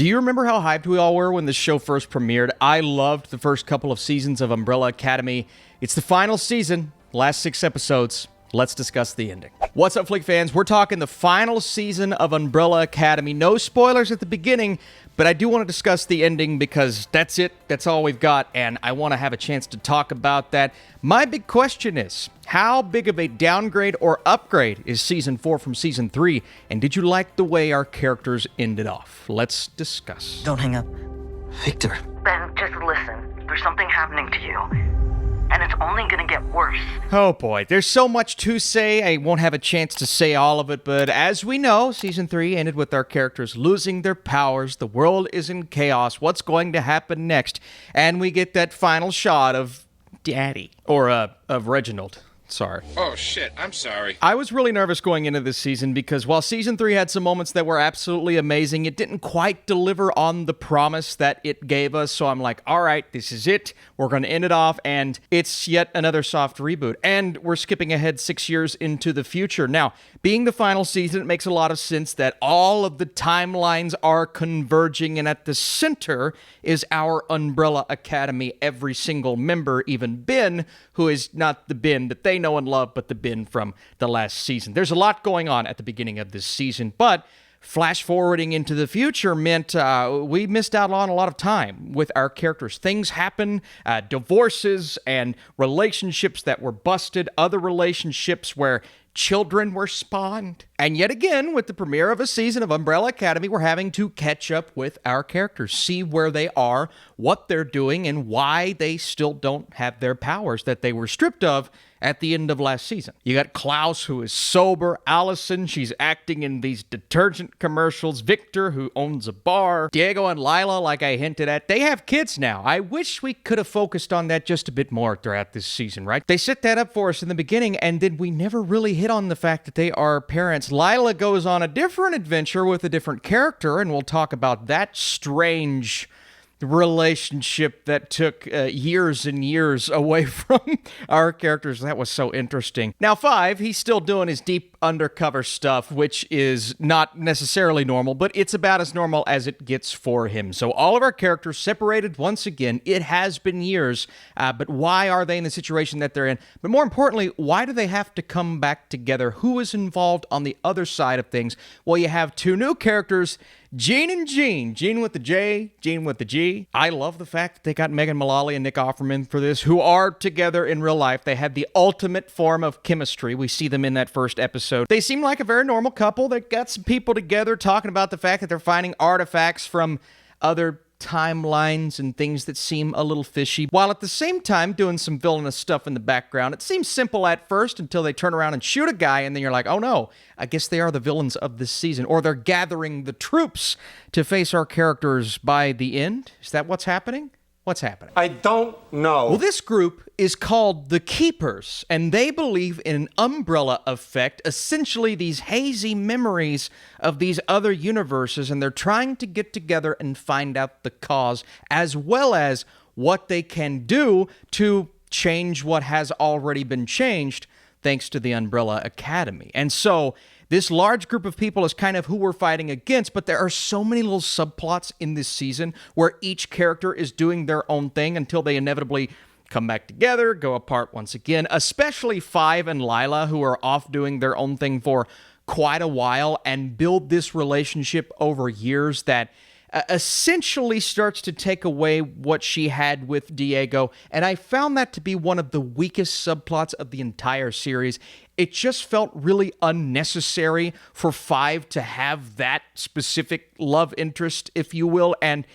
Do you remember how hyped we all were when this show first premiered? I loved the first couple of seasons of Umbrella Academy. It's the final season, last 6 episodes. Let's discuss the ending. What's up, Flick fans? We're talking the final season of Umbrella Academy. No spoilers at the beginning, but I do want to discuss the ending because that's it. That's all we've got, and I want to have a chance to talk about that. My big question is, how big of a downgrade or upgrade is Season 4 from Season 3? And did you like the way our characters ended off? Let's discuss. Don't hang up. Victor. Ben, just listen. There's something happening to you. And it's only gonna get worse. Oh boy, there's so much to say. I won't have a chance to say all of it, but as we know, Season 3 ended with our characters losing their powers. The world is in chaos. What's going to happen next? And we get that final shot of Daddy. Or, of Reginald. Sorry. Oh, shit. I'm sorry. I was really nervous going into this season because while Season 3 had some moments that were absolutely amazing, it didn't quite deliver on the promise that it gave us. So I'm like, all right, this is it. We're going to end it off, and it's yet another soft reboot. And we're skipping ahead 6 years into the future. Now, being the final season, it makes a lot of sense that all of the timelines are converging, and at the center is our Umbrella Academy. Every single member, even Ben, who is not the Ben that they know and love, but the Ben from the last season. There's a lot going on at the beginning of this season, but flash forwarding into the future meant we missed out on a lot of time with our characters. Things happen, divorces and relationships that were busted, other relationships where children were spawned. And yet again, with the premiere of a season of Umbrella Academy, we're having to catch up with our characters, see where they are, what they're doing, and why they still don't have their powers that they were stripped of at the end of last season. You got Klaus, who is sober, Allison, she's acting in these detergent commercials, Victor, who owns a bar, Diego and Lila, like I hinted at, they have kids now. I wish we could have focused on that just a bit more throughout this season, right? They set that up for us in the beginning, and then we never really hit on the fact that they are parents. Lila goes on a different adventure with a different character, and we'll talk about that strange relationship that took years and years away from our characters. That was so interesting. Now, 5, he's still doing his deep undercover stuff, which is not necessarily normal, but it's about as normal as it gets for him. So all of our characters separated once again. It has been years, but why are they in the situation that they're in? But more importantly, why do they have to come back together? Who is involved on the other side of things? Well, you have 2 new characters, Gene and Gene. Gene with the J, Gene with the G. I love the fact that they got Megan Mullally and Nick Offerman for this, who are together in real life. They had the ultimate form of chemistry. We see them in that first episode. They seem like a very normal couple that got some people together talking about the fact that they're finding artifacts from other timelines and things that seem a little fishy, while at the same time doing some villainous stuff in the background. It seems simple at first until they turn around and shoot a guy, and then you're like, oh no, I guess they are the villains of this season, or they're gathering the troops to face our characters by the end. Is that what's happening? What's happening? I don't know. Well, this group is called the Keepers, and they believe in an umbrella effect, essentially these hazy memories of these other universes, and they're trying to get together and find out the cause, as well as what they can do to change what has already been changed thanks to the Umbrella Academy. And so this large group of people is kind of who we're fighting against, but there are so many little subplots in this season where each character is doing their own thing until they inevitably come back together, go apart once again, especially 5 and Lila, who are off doing their own thing for quite a while and build this relationship over years that essentially starts to take away what she had with Diego, and I found that to be one of the weakest subplots of the entire series. It just felt really unnecessary for 5 to have that specific love interest, if you will, and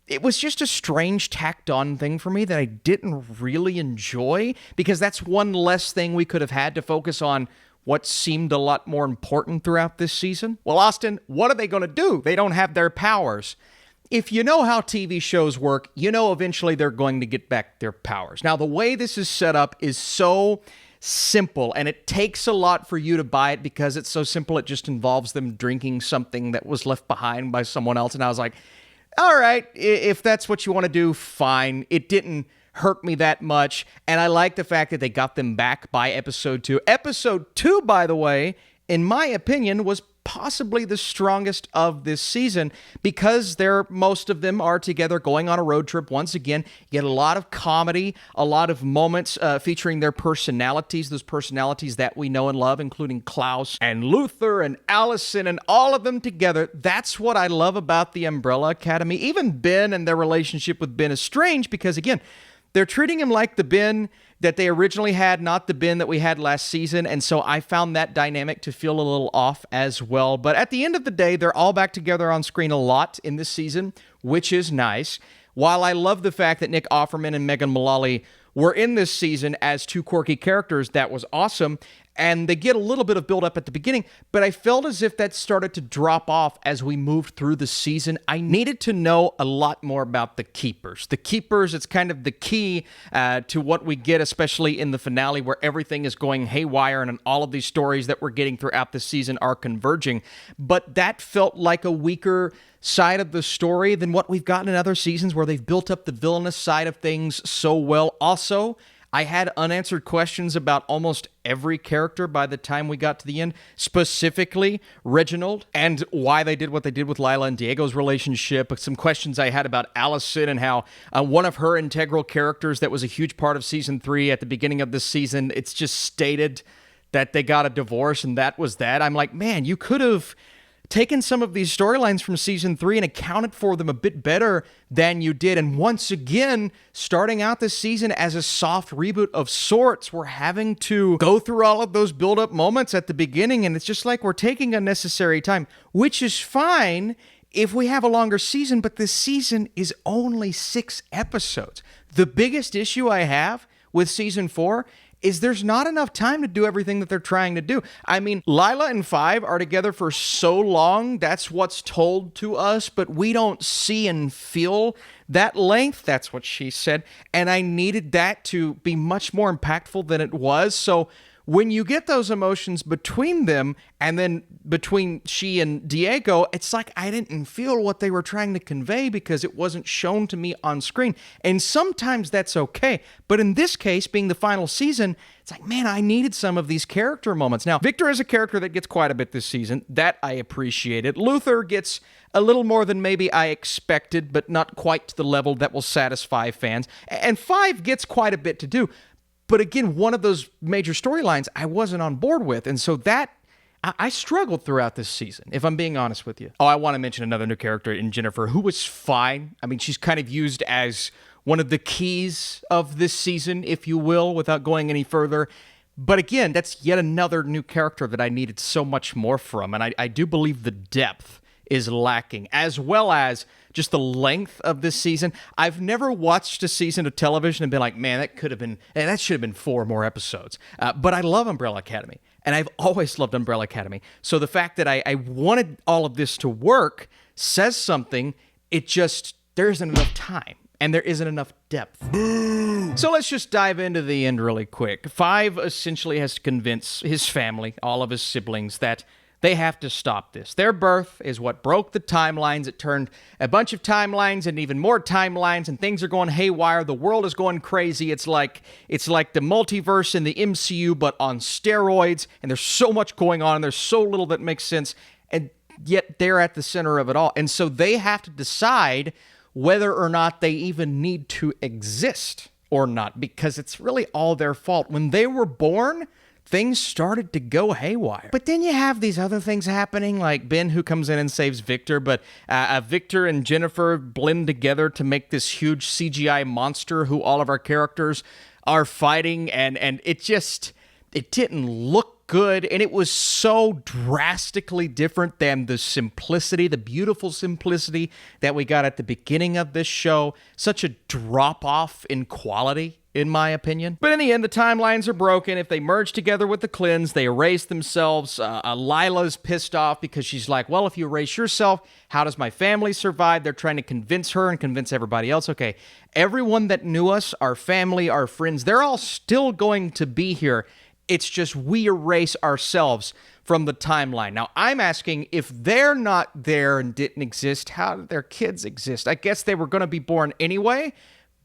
it was just a strange tacked on thing for me that I didn't really enjoy, because that's one less thing we could have had to focus on what seemed a lot more important throughout this season. Well, Austin, what are they going to do? They don't have their powers. If you know how TV shows work, you know eventually they're going to get back their powers. Now, the way this is set up is so simple, and it takes a lot for you to buy it because it's so simple. It just involves them drinking something that was left behind by someone else, and I was like, all right, if that's what you want to do, fine. It didn't hurt me that much, and I like the fact that they got them back by episode 2. Episode 2, by the way, in my opinion, was possibly the strongest of this season because most of them are together going on a road trip once again. You get a lot of comedy, a lot of moments featuring their personalities, those personalities that we know and love, including Klaus and Luther and Allison and all of them together. That's what I love about the Umbrella Academy. Even Ben and their relationship with Ben is strange because, again, they're treating him like the Ben that they originally had, not the Ben that we had last season, and so I found that dynamic to feel a little off as well. But at the end of the day, they're all back together on screen a lot in this season, which is nice. While I love the fact that Nick Offerman and Megan Mullally were in this season as two quirky characters, that was awesome, and they get a little bit of build-up at the beginning, but I felt as if that started to drop off as we moved through the season. I needed to know a lot more about the Keepers. The Keepers, it's kind of the key to what we get, especially in the finale, where everything is going haywire and all of these stories that we're getting throughout the season are converging. But that felt like a weaker side of the story than what we've gotten in other seasons where they've built up the villainous side of things so well. Also, I had unanswered questions about almost every character by the time we got to the end, specifically Reginald and why they did what they did with Lila and Diego's relationship. Some questions I had about Allison and how one of her integral characters that was a huge part of season 3 at the beginning of this season, it's just stated that they got a divorce and that was that. I'm like, man, you could have taken some of these storylines from season 3 and accounted for them a bit better than you did. And once again, starting out this season as a soft reboot of sorts, we're having to go through all of those build-up moments at the beginning, and it's just like we're taking unnecessary time, which is fine if we have a longer season, but this season is only 6 episodes. The biggest issue I have with season 4 is there's not enough time to do everything that they're trying to do. I mean, Lila and Five are together for so long, that's what's told to us, but we don't see and feel that length. That's what she said. And I needed that to be much more impactful than it was. So when you get those emotions between them and then between she and Diego, it's like I didn't feel what they were trying to convey because it wasn't shown to me on screen. And sometimes that's okay. But in this case, being the final season, it's like, man, I needed some of these character moments. Now, Victor is a character that gets quite a bit this season. That I appreciated. Luther gets a little more than maybe I expected, but not quite to the level that will satisfy fans. And Five gets quite a bit to do. But again, one of those major storylines I wasn't on board with. And so that, I struggled throughout this season, if I'm being honest with you. Oh, I want to mention another new character in Jennifer, who was fine. I mean, she's kind of used as one of the keys of this season, if you will, without going any further. But again, that's yet another new character that I needed so much more from. And I do believe the depth is lacking, as well as just the length of this season. I've never watched a season of television and been like, man, that should have been 4 more episodes. But I love Umbrella Academy, and I've always loved Umbrella Academy. So the fact that I wanted all of this to work says something. There isn't enough time, and there isn't enough depth. So let's just dive into the end really quick. Five essentially has to convince his family, all of his siblings, that they have to stop this. Their birth is what broke the timelines. It turned a bunch of timelines and even more timelines, and things are going haywire. The world is going crazy. It's like the multiverse in the MCU, but on steroids, and there's so much going on, and there's so little that makes sense, and yet they're at the center of it all. And so they have to decide whether or not they even need to exist or not, because it's really all their fault. When they were born, things started to go haywire. But then you have these other things happening, like Ben who comes in and saves Victor, but Victor and Jennifer blend together to make this huge CGI monster who all of our characters are fighting, and it didn't look good, and it was so drastically different than the simplicity, the beautiful simplicity that we got at the beginning of this show. Such a drop-off in quality, in my opinion. But in the end, the timelines are broken. If they merge together with the Clins, they erase themselves. Lila's pissed off because she's like, well, if you erase yourself, how does my family survive? They're trying to convince her and convince everybody else. Okay, everyone that knew us, our family, our friends, they're all still going to be here. It's just we erase ourselves from the timeline. Now, I'm asking, if they're not there and didn't exist, how did their kids exist? I guess they were going to be born anyway,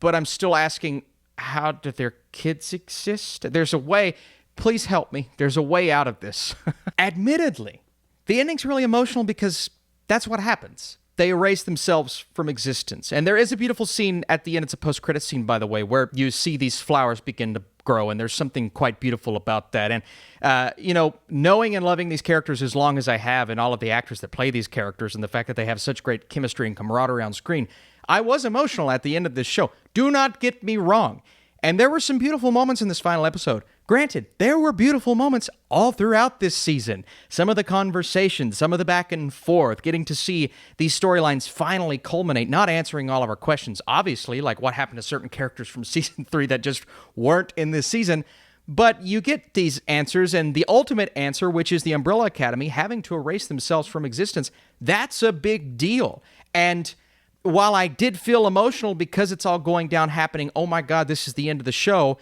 but I'm still asking, how did their kids exist? There's a way. Please help me. There's a way out of this. Admittedly, the ending's really emotional because that's what happens. They erase themselves from existence. And there is a beautiful scene at the end. It's a post-credit scene, by the way, where you see these flowers begin to grow, and there's something quite beautiful about that. And, knowing and loving these characters as long as I have, and all of the actors that play these characters, and the fact that they have such great chemistry and camaraderie on screen, I was emotional at the end of this show. Do not get me wrong. And there were some beautiful moments in this final episode. Granted, there were beautiful moments all throughout this season. Some of the conversations, some of the back and forth, getting to see these storylines finally culminate, not answering all of our questions, obviously, like what happened to certain characters from season 3 that just weren't in this season. But you get these answers, and the ultimate answer, which is the Umbrella Academy having to erase themselves from existence, that's a big deal. And while I did feel emotional because it's all going down happening, oh my God, this is the end of the show,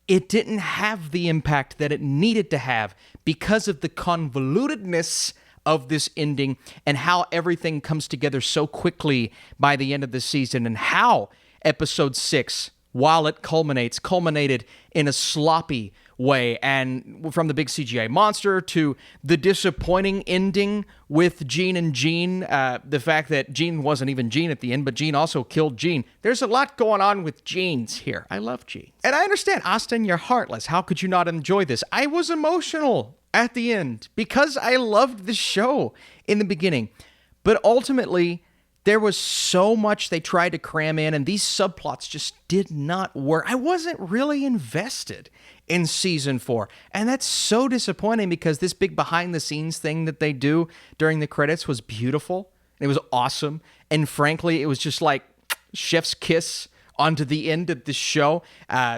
it didn't have the impact that it needed to have because of the convolutedness of this ending and how everything comes together so quickly by the end of the season, and how episode 6, while it culminated in a sloppy way, and from the big CGI monster to the disappointing ending with Jean and Jean, the fact that Jean wasn't even Jean at the end, but Jean also killed Jean. There's a lot going on with Jeans here. I love Jean. And I understand, Austin, you're heartless. How could you not enjoy this? I was emotional at the end because I loved the show in the beginning. But ultimately, there was so much they tried to cram in, and these subplots just did not work. I wasn't really invested in season 4, and that's so disappointing because this big behind-the-scenes thing that they do during the credits was beautiful. It was awesome, and frankly, it was just like chef's kiss onto the end of the show,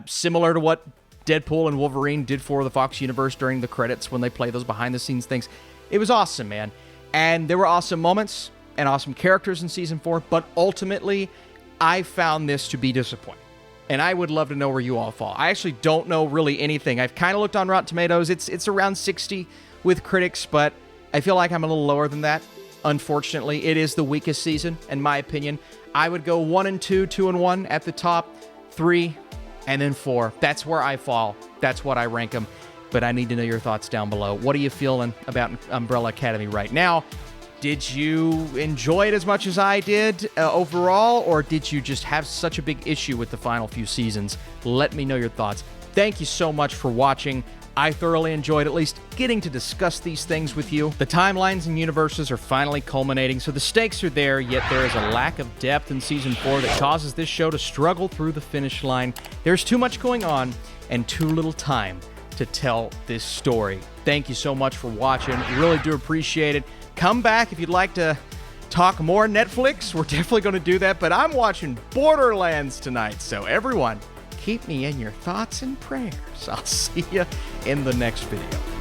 similar to what Deadpool and Wolverine did for the Fox universe during the credits when they play those behind-the-scenes things. It was awesome, man, and there were awesome moments and awesome characters in season 4, but ultimately, I found this to be disappointing. And I would love to know where you all fall. I actually don't know really anything. I've kind of looked on Rotten Tomatoes. It's around 60 with critics, but I feel like I'm a little lower than that. Unfortunately, it is the weakest season, in my opinion. I would go 1 and 2, 2 and 1 at the top, 3, and then 4. That's where I fall. That's what I rank them. But I need to know your thoughts down below. What are you feeling about Umbrella Academy right now? Did you enjoy it as much as I did overall, or did you just have such a big issue with the final few seasons? Let me know your thoughts. Thank you so much for watching. I thoroughly enjoyed at least getting to discuss these things with you. The timelines and universes are finally culminating, so the stakes are there, yet there is a lack of depth in Season 4 that causes this show to struggle through the finish line. There's too much going on and too little time to tell this story. Thank you so much for watching. Really do appreciate it. Come back if you'd like to talk more Netflix. We're definitely going to do that, but I'm watching Borderlands tonight, so everyone, keep me in your thoughts and prayers. I'll see you in the next video.